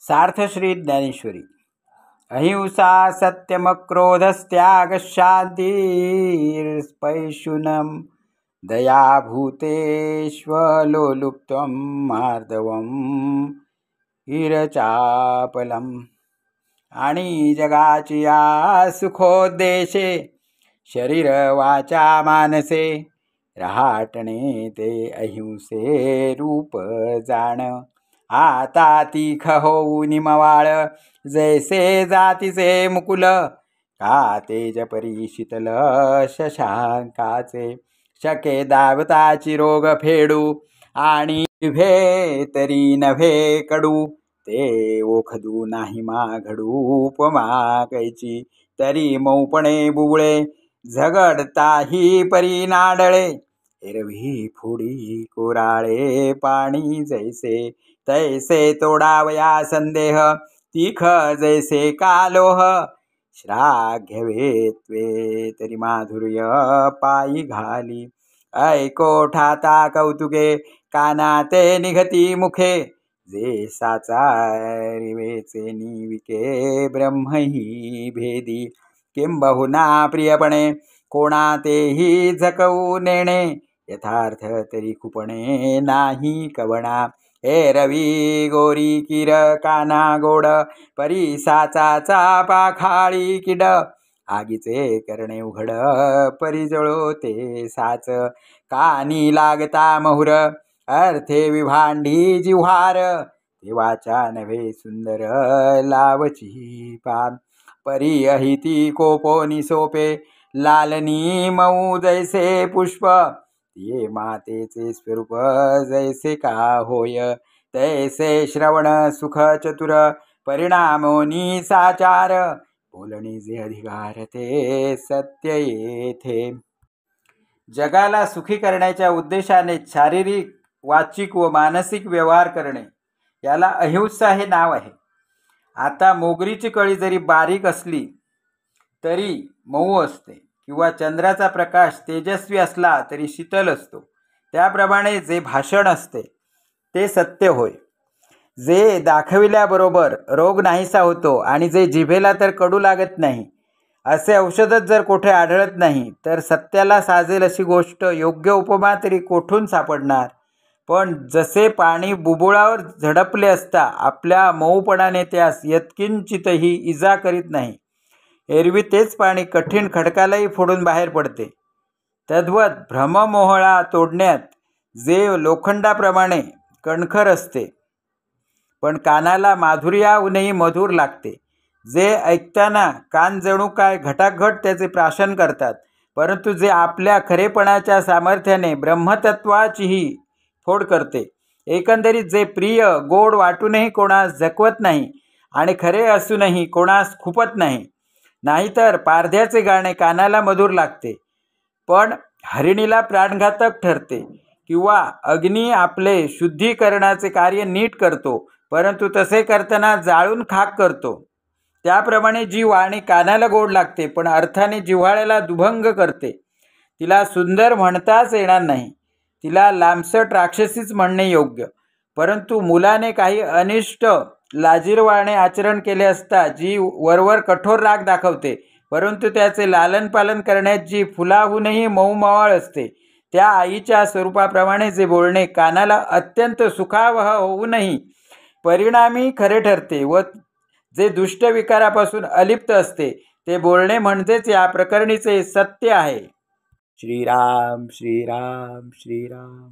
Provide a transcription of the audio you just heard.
सार्थ श्री ज्ञानेश्वरी। अहिंसा सत्यमक्रोधस्त्याग शान्तिर्पैशुनम् दया भूतेष्वलोलुप्त्वं मार्दवं हिरचापलम्। आणि जगाची या सुखोद्देशे शरीर वाचा मानसे रहाटणे ते अहिंसे रूप जाण। आता तीख होऊन मवाळ जैसे जातीचे मुकुल का तेज परी शीतल शशांकाचे शके दावताची रोग फेडू आणि जिव्हे तरी नव्हे कडू ते ओखदू नाही माघडू उपमा कैची तरी मौपणे बुबळे झगडताही परी नाडळे एरवी फोडी कोराळे पाणी जैसे तैसे तोडावया संदेह तीख जैसे कालोह श्राग्यवे त्वे तरी माधुर्य पायी घाली ऐको ठाता कौतुके कानाते निघती मुखे जे साचारिवेचे निविके ब्रह्मही भेदी किंबहुना प्रियपणे कोणातेही झकवू नेणे यथार्थ तरी खुपणे नाही कवणा एरवी गोरी किर काना गोड परी साचाचा पाखाळी किड आगीचे करणे उघड परी जळो ते साच कानी लागता महुर अर्थे विभांडी जिव्हार देवाच्या नव्हे सुंदर लावची पान परी अहिती कोपोनी सोपे लालनी मऊ जैसे पुष्प ये मातेचे स्वरूप जैसे का होय तैसे श्रवण सुख चतुर परिणामोनी साचार बोलणी जे अधिकार ते सत्य येथे। जगाला सुखी करण्याच्या उद्देशाने शारीरिक वाचिक व मानसिक व्यवहार करणे याला अहिंसा हे नाव आहे। आता मोगरीची कळी जरी बारीक असली तरी मऊ असते किंवा चंद्राचा प्रकाश तेजस्वी असला तरी शीतल असतो त्याप्रमाणे जे भाषण असते ते सत्य होय। जे दाखविल्याबरोबर रोग नाहीसा होतो आणि जे जिभेला तर कडू लागत नाही असे औषधच जर कोठे आढळत नाही तर सत्याला साजेल अशी गोष्ट योग्य उपमा तरी कोठून सापडणार। पण जसे पाणी बुबुळावर झडपले असता आपल्या मऊपणाने त्यास यत्किंचितही इजा करीत नाही एरवी तेच पाणी कठीण खडकालाही फोडून बाहेर पडते तद्वत भ्रममोहळा तोडण्यात जे लोखंडाप्रमाणे कणखर असते पण कानाला माधुर्याहूनही मधुर लागते जे ऐकताना कान जणू काय घटाघट त्याचे प्राशन करतात परंतु जे आपल्या खरेपणाच्या सामर्थ्याने ब्रह्मतत्वाचीही फोड करते एकंदरीत जे प्रिय गोड वाटूनही कोणास झकवत नाही आणि खरे असूनही कोणास खुपत नाही नाहीतर पारध्याचे गाणे कानाला मधुर लागते पण हरिणीला प्राणघातक ठरते किंवा अग्नी आपले शुद्धीकरणाचे कार्य नीट करतो परंतु तसे करताना जाळून खाक करतो त्याप्रमाणे जी वाणी कानाला गोड लागते पण अर्थाने जिव्हाळ्याला दुभंग करते तिला सुंदर म्हणताच येणार नाही तिला लांबसट राक्षसीच म्हणणे योग्य परंतु मुलाने काही अनिष्ट लाजिरवाणे आचरण केले असता जी वरवर कठोर राग दाखवते परंतु त्याचे लालन पालन करण्यात जी फुलाहूनही मऊमवाळ असते त्या आईच्या स्वरूपाप्रमाणे जे बोलणे कानाला अत्यंत सुखावह होऊनही परिणामी खरे ठरते व जे दुष्ट विकारापासून अलिप्त असते ते बोलणे म्हणजेच या प्रकरणीचे सत्य आहे। श्रीराम श्रीराम श्रीराम।